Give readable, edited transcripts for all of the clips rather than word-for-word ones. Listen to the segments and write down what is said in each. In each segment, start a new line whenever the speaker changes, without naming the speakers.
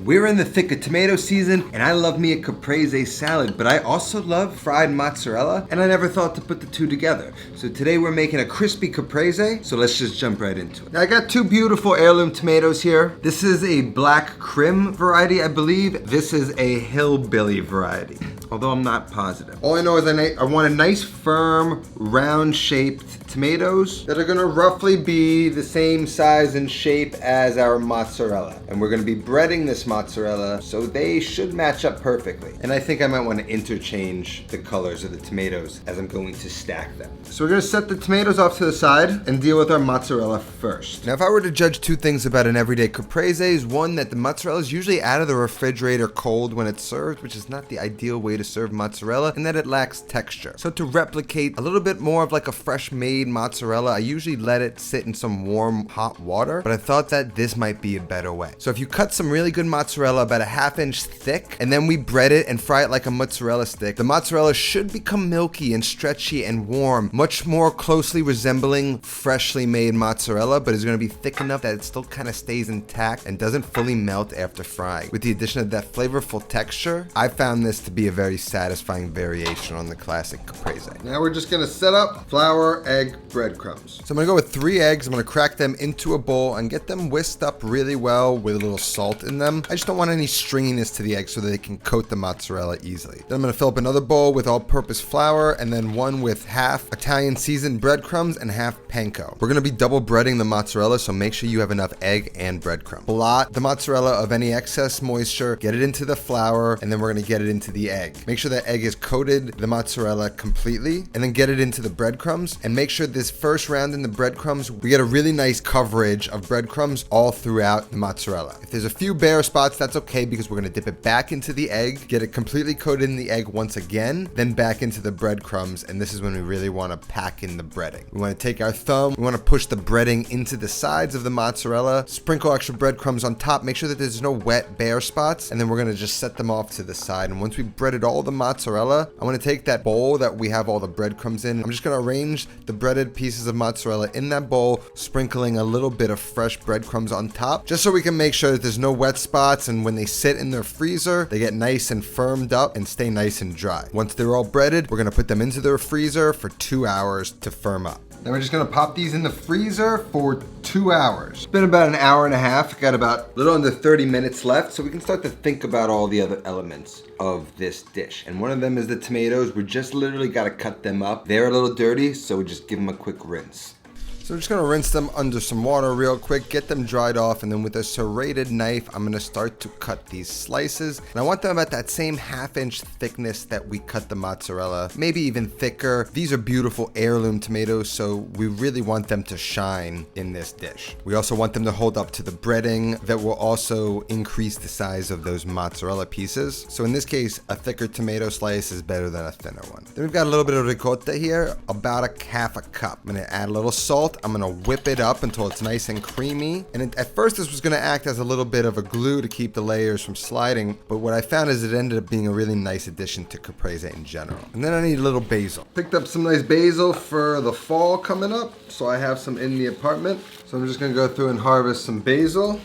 We're in the thick of tomato season, and I love me a Caprese salad, but I also love fried mozzarella, and I never thought to put the two together. So today we're making a crispy Caprese, so let's just jump right into it. Now I got two beautiful heirloom tomatoes here. This is a black Krim variety, I believe. This is a hillbilly variety, although I'm not positive. All I know is I want a nice, firm, round-shaped tomatoes that are gonna roughly be the same size and shape as our mozzarella. And we're gonna be breading this mozzarella, so they should match up perfectly. And I think I might wanna interchange the colors of the tomatoes as I'm going to stack them. So we're gonna set the tomatoes off to the side and deal with our mozzarella first. Now, if I were to judge two things about an everyday Caprese, is one, that the mozzarella is usually out of the refrigerator cold when it's served, which is not the ideal way to serve mozzarella, and that it lacks texture. So to replicate a little bit more of like a fresh made mozzarella, I usually let it sit in some warm hot water, but I thought that this might be a better way. So if you cut some really good mozzarella about a ½ inch thick, and then we bread it and fry it like a mozzarella stick, the mozzarella should become milky and stretchy and warm, much more closely resembling freshly made mozzarella, but is going to be thick enough that it still kind of stays intact and doesn't fully melt after frying. With the addition of that flavorful texture, I found this to be a very satisfying variation on the classic Caprese. Now we're just gonna set up flour, egg, breadcrumbs. So I'm gonna go with 3 eggs. I'm gonna crack them into a bowl and get them whisked up really well with a little salt in them. I just don't want any stringiness to the eggs so that they can coat the mozzarella easily. Then I'm gonna fill up another bowl with all-purpose flour, and then one with half Italian seasoned breadcrumbs and half panko. We're gonna be double breading the mozzarella, so make sure you have enough egg and breadcrumb. Blot the mozzarella of any excess moisture, get it into the flour, and then we're gonna get it into the egg. Make sure the egg is coated the mozzarella completely, and then get it into the breadcrumbs, and make sure this first round in the breadcrumbs, we get a really nice coverage of breadcrumbs all throughout the mozzarella. If there's a few bare spots, that's okay, because we're gonna dip it back into the egg, get it completely coated in the egg once again, then back into the breadcrumbs, and this is when we really wanna pack in the breading. We wanna take our thumb, we wanna push the breading into the sides of the mozzarella, sprinkle extra breadcrumbs on top, make sure that there's no wet bare spots, and then we're gonna just set them off to the side. And once we breaded all the mozzarella, I wanna take that bowl that we have all the breadcrumbs in, I'm just gonna arrange the breaded pieces of mozzarella in that bowl, sprinkling a little bit of fresh breadcrumbs on top, just so we can make sure that there's no wet spots, and when they sit in their freezer, they get nice and firmed up and stay nice and dry. Once they're all breaded, we're gonna put them into the freezer for 2 hours to firm up. Then we're just gonna pop these in the freezer for 2 hours. It's been about an hour and a half. Got about a little under 30 minutes left, so we can start to think about all the other elements of this dish. And one of them is the tomatoes. We just literally gotta cut them up. They're a little dirty, so we just give them a quick rinse. So I'm just gonna rinse them under some water real quick, get them dried off, and then with a serrated knife, I'm gonna start to cut these slices. And I want them about that same ½ inch thickness that we cut the mozzarella, maybe even thicker. These are beautiful heirloom tomatoes, so we really want them to shine in this dish. We also want them to hold up to the breading that will also increase the size of those mozzarella pieces. So in this case, a thicker tomato slice is better than a thinner one. Then we've got a little bit of ricotta here, about a ½ a cup. I'm gonna add a little salt. I'm gonna whip it up until it's nice and creamy. And at first this was gonna act as a little bit of a glue to keep the layers from sliding, but what I found is it ended up being a really nice addition to Caprese in general. And then I need a little basil. Picked up some nice basil for the fall coming up, so I have some in the apartment. So I'm just gonna go through and harvest some basil.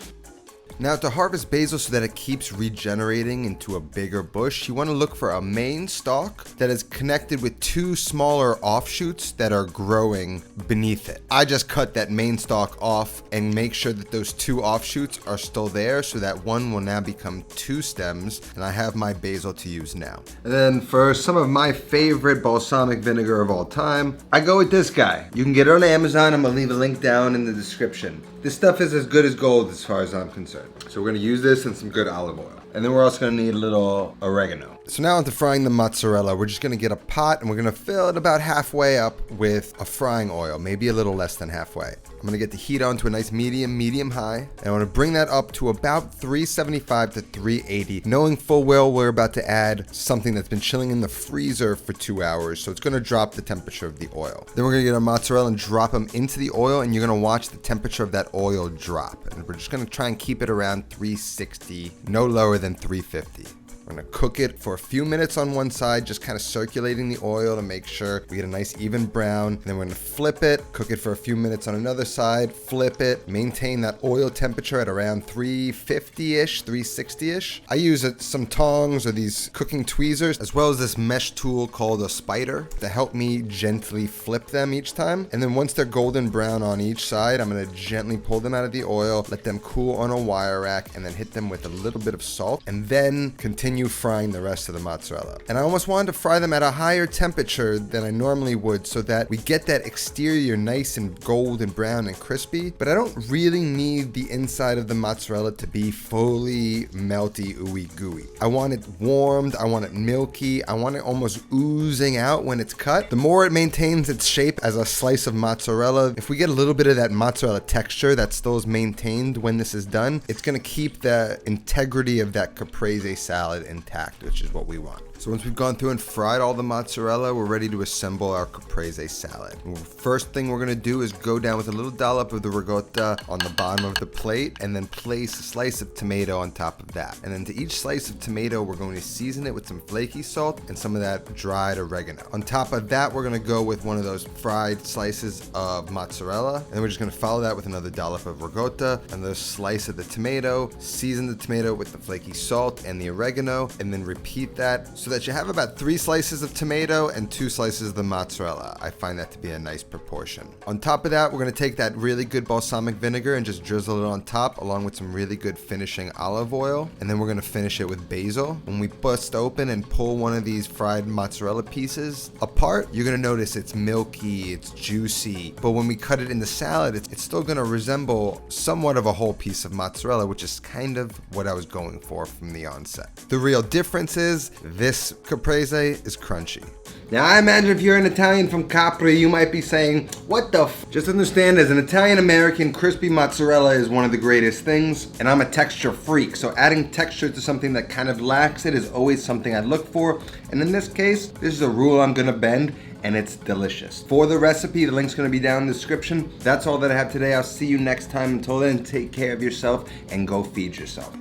Now, to harvest basil so that it keeps regenerating into a bigger bush, you want to look for a main stalk that is connected with 2 smaller offshoots that are growing beneath it. I just cut that main stalk off and make sure that those 2 offshoots are still there, so that one will now become 2 stems, and I have my basil to use now. And then for some of my favorite balsamic vinegar of all time, I go with this guy. You can get it on Amazon. I'm gonna leave a link down in the description. This stuff is as good as gold as far as I'm concerned. So we're gonna use this and some good olive oil. And then we're also gonna need a little oregano. So now onto frying the mozzarella. We're just gonna get a pot and we're gonna fill it about halfway up with a frying oil, maybe a little less than halfway. I'm gonna get the heat on to a nice medium high. And I wanna bring that up to about 375 to 380, knowing full well we're about to add something that's been chilling in the freezer for 2 hours. So it's gonna drop the temperature of the oil. Then we're gonna get our mozzarella and drop them into the oil, and you're gonna watch the temperature of that oil drop. And we're just gonna try and keep it around 360, no lower than 350. We're gonna cook it for a few minutes on one side, just kind of circulating the oil to make sure we get a nice even brown. And then we're gonna flip it, cook it for a few minutes on another side, flip it, maintain that oil temperature at around 350-ish, 360-ish. I use some tongs or these cooking tweezers, as well as this mesh tool called a spider to help me gently flip them each time. And then once they're golden brown on each side, I'm gonna gently pull them out of the oil, let them cool on a wire rack, and then hit them with a little bit of salt, and then continue frying the rest of the mozzarella. And I almost wanted to fry them at a higher temperature than I normally would so that we get that exterior nice and golden brown and crispy, but I don't really need the inside of the mozzarella to be fully melty, ooey gooey. I want it warmed, I want it milky, I want it almost oozing out when it's cut. The more it maintains its shape as a slice of mozzarella, if we get a little bit of that mozzarella texture that still is maintained when this is done, it's gonna keep the integrity of that caprese salad intact, which is what we want. So once we've gone through and fried all the mozzarella, we're ready to assemble our caprese salad. First thing we're gonna do is go down with a little dollop of the ricotta on the bottom of the plate, and then place a slice of tomato on top of that. And then to each slice of tomato, we're going to season it with some flaky salt and some of that dried oregano. On top of that, we're gonna go with one of those fried slices of mozzarella, and then we're just gonna follow that with another dollop of ricotta, another slice of the tomato, season the tomato with the flaky salt and the oregano, and then repeat that so that you have about 3 slices of tomato and 2 slices of the mozzarella. I find that to be a nice proportion. On top of that, we're gonna take that really good balsamic vinegar and just drizzle it on top, along with some really good finishing olive oil. And then we're gonna finish it with basil. When we bust open and pull one of these fried mozzarella pieces apart, you're gonna notice it's milky, it's juicy. But when we cut it in the salad, it's still gonna resemble somewhat of a whole piece of mozzarella, which is kind of what I was going for from the onset. The real difference is this caprese is crunchy. Now I imagine if you're an Italian from Capri, you might be saying, what the f? Just understand, as an Italian American, crispy mozzarella is one of the greatest things, and I'm a texture freak, so adding texture to something that kind of lacks it is always something I look for, and in this case, this is a rule I'm gonna bend, and it's delicious. For the recipe, the link's gonna be down in the description. That's all that I have today. I'll see you next time. Until then, take care of yourself and go feed yourself.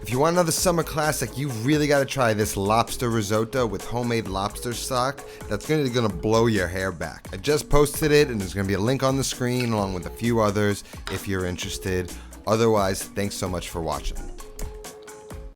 If you want another summer classic, you've really got to try this lobster risotto with homemade lobster stock. That's gonna blow your hair back. I just posted it, and there's gonna be a link on the screen along with a few others if you're interested. Otherwise, thanks so much for watching.